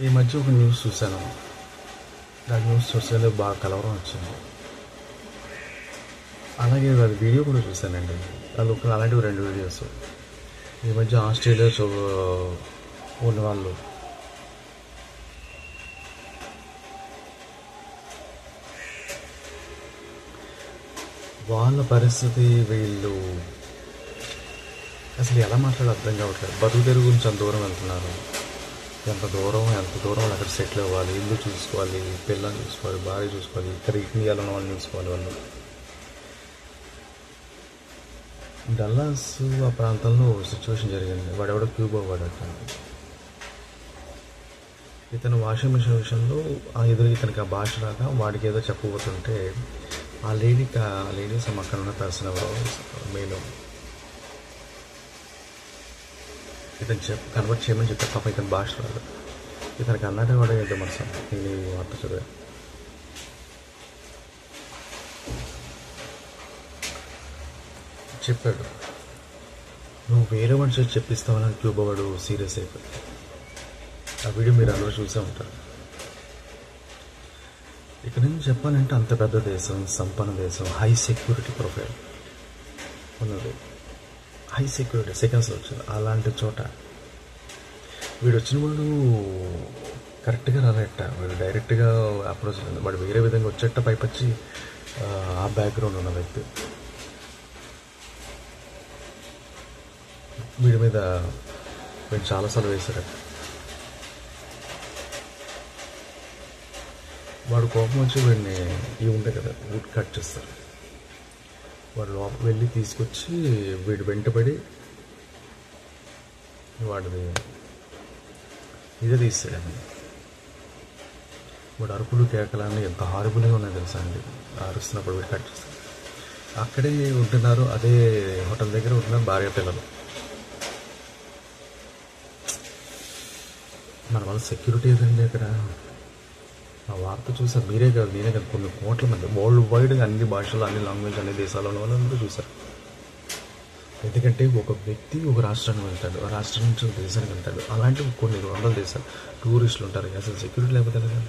ఈ మధ్య ఒక న్యూస్ చూశాను. ఆ న్యూస్ చూస్తే బాగా కలవరం వచ్చింది. అలాగే అది వీడియో కూడా చూశానండి. అలాంటివి 2 వీడియోస్. ఈ మధ్య ఆస్ట్రేలియా ఉన్న వాళ్ళు వాళ్ళ పరిస్థితి వీళ్ళు అసలు ఎలా మాట్లాడాలో అర్థం కావట్లేదు. బతుకు తెరువు గురించి అంత దూరం వెళ్తున్నారు. ఎంత దూరం అక్కడ సెటిల్ అవ్వాలి, ఇల్లు చూసుకోవాలి, పిల్లల్ని చూసుకోవాలి, భార్య చూసుకోవాలి, ఇక్కడ ఇండియాలో ఉన్న వాళ్ళని చూసుకోవాలి. వాళ్ళు డల్లాస్ ఆ ప్రాంతంలో సిచ్యువేషన్ జరిగింది. వాడెవడో క్యూబా వాడట. ఇతను వాషింగ్ మిషన్ విషయంలో ఇతనికి ఆ భాష రాక వాడికి ఏదో చెప్పబోతుంటే ఆ లేడీస్ అక్కడ ఉన్న పర్సన్ ఎవరో మేలో ఇతను కన్వర్ట్ చేయమని చెప్పారు. పాపం ఇతను భాష రాదు. ఇతనికి అన్నట్టు కూడా ఏంటో మనసు నేను వార్త చదివా. చెప్పాడు, నువ్వు వేరే మనిషి చెప్పిస్తావని క్యూబా వాడు సీరియస్ అయిపోయాడు. ఆ వీడియో మీరు అందరూ చూసే ఉంటారు. ఇక్కడ నుంచి చెప్పాలంటే అంత పెద్ద దేశం, సంపన్న దేశం, హై సెక్యూరిటీ ప్రొఫైల్ ఉన్నది. హై సెక్యూరిటీ సెకండ్స్లో వచ్చింది. అలాంటి చోట వీడు వచ్చిన వాడు కరెక్ట్గా రాలేట. వీడు డైరెక్ట్గా అప్రోచ్ లేదు. వాడు వేరే విధంగా వచ్చేట పైపచ్చి ఆ బ్యాక్గ్రౌండ్ ఉన్న వ్యక్తి వీడి మీద వీడు చాలాసార్లు వేశారట. వాడు కోపం వచ్చి వీడిని ఇవి ఉంటాయి కదా, వుడ్ కట్ చేస్తారు. వాడు లోపలికి వెళ్ళి తీసుకొచ్చి వీడు వెంటబడి వాడిది ఇదే తీస్తాడండి. వాడు అరుపులు కేకలన్నీ ఎంత హారిబుల్గా ఉన్నాయో తెలుసా అండి. అరుస్తున్నప్పుడు వీడు కట్ చేస్తారు. అక్కడే ఉంటున్నారు, అదే హోటల్ దగ్గర ఉంటున్నారు భార్య పిల్లలు. మన వాళ్ళ సెక్యూరిటీ ఏదండి అక్కడ. ఆ వార్త చూసారు మీరే కాదు, నేనే కాదు, కొన్ని కోట్ల మంది వరల్డ్ వైడ్గా అన్ని భాషలు, అన్ని లాంగ్వేజ్, అన్ని దేశాల వాళ్ళందరూ చూసారు. ఎందుకంటే ఒక వ్యక్తి ఒక రాష్ట్రానికి వెళ్తాడు, ఆ రాష్ట్రం నుంచి ఒక దేశానికి వెళ్తాడు. అలాంటివి కొన్ని 100 దేశాలు టూరిస్టులు ఉంటారు. అసలు సెక్యూరిటీ లేకపోతే కదా.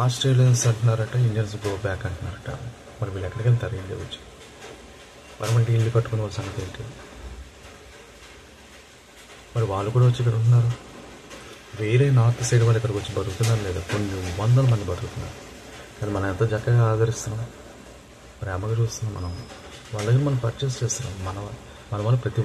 ఆస్ట్రేలియన్స్ అంటున్నారట, ఇండియన్స్ గో బ్యాక్ అంటున్నారట. మరి వీళ్ళు ఎక్కడికి వెళ్తారు ఇండియా వచ్చి? మరి మనకి ఇల్లు కట్టుకునే వాళ్ళ సంగతి ఏంటి? మరి వాళ్ళు కూడా వచ్చి ఇక్కడ ఉంటున్నారు. వేరే నార్త్ సైడ్ వాళ్ళు ఇక్కడికి వచ్చి బతుకుతున్నారు లేదా? కొన్ని 100 మంది బతుకుతున్నారు. కానీ మనం ఎంతో చక్కగా ఆదరిస్తున్నాం, ప్రేమగా చూస్తున్నాం. మనం వాళ్ళ దగ్గర మనం పర్చేస్ చేస్తున్నాం. మన వల్ల ప్రతి